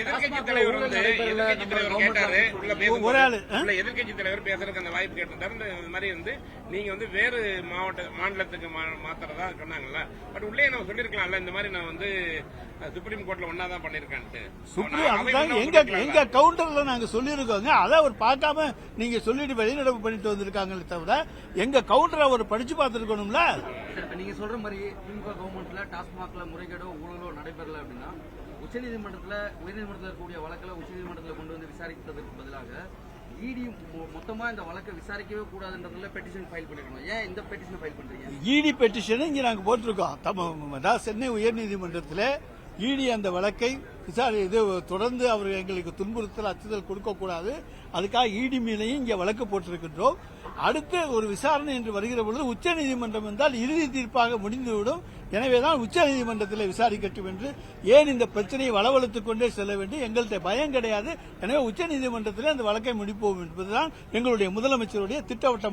எதிர்க்கட்சி தலைவர் கேட்டாரு, எதிர்க்கட்சி தலைவர் பேசுறதுக்கு அந்த வாய்ப்பு கேட்டிருந்தாரு. இந்த மாதிரி நீங்க வேறு மாநிலத்துக்கு மாத்துறதா சொன்னாங்கல்ல. பட் உள்ளே நம்ம சொல்லிருக்கலாம்ல, இந்த மாதிரி நான் சுப்ரீம் கோர்ட்ல ஒன்னாதான் பண்ணிருக்கேன்ட்டு. எங்க கவுண்டர்ல நாங்க சொல்லிருக்கோங்க. அதை அவர் பார்க்காம நீங்க சொல்லிட்டு வெளிநடப்பு பண்ணிட்டு வந்திருக்காங்களே தவிர எங்க கவுண்டர் அவர் படிச்சு பார்த்திருக்கணும்ல. நீங்க சொல்ற மாதிரி திமுக கவர்மெண்ட்ல டாஸ்மாக்ல முறைகேடோ ஊழலோ நடைபெறல அப்படின்னா உயர்நீதிமன்றத்தில் இருக்கக்கூடிய வழக்கில் உச்சநீதிமன்றத்தில் கொண்டு வந்து விசாரிப்பதற்கு பதிலாக இடி மொத்தமா இந்த வழக்கை விசாரிக்கவே கூடாதுன்றதுல பெட்டிஷன் ஃபைல் பண்ணிருக்கணும். ஏன் இந்த பெட்டிஷன் ஃபைல் பண்றீங்க? இடி பெட்டிஷன் இங்க நாங்க போட்டிருக்கோம். சென்னை உயர்நீதிமன்றத்தில் இடி அந்த வழக்கை தொடர்ந்து அவர் எங்களுக்கு துன்புறுத்தல் அச்சுறுத்தல் கொடுக்கக்கூடாது, அதுக்காக இடி மேலேயும் இங்கே வழக்கு போட்டிருக்கின்றோம். அடுத்து ஒரு விசாரணை என்று வருகிற பொழுது உச்சநீதிமன்றம் என்றால் இறுதி தீர்ப்பாக முடிந்துவிடும். எனவேதான் உச்சநீதிமன்றத்தில் விசாரிக்கட்டும் என்று ஏன் இந்த பிரச்சனையை வளவழுத்துக் கொண்டே செல்ல வேண்டும்? எங்கள்கிட்ட பயம் கிடையாது. எனவே உச்சநீதிமன்றத்தில் அந்த வழக்கை முடிப்போம் என்பதுதான் எங்களுடைய முதலமைச்சருடைய திட்டவட்டம்.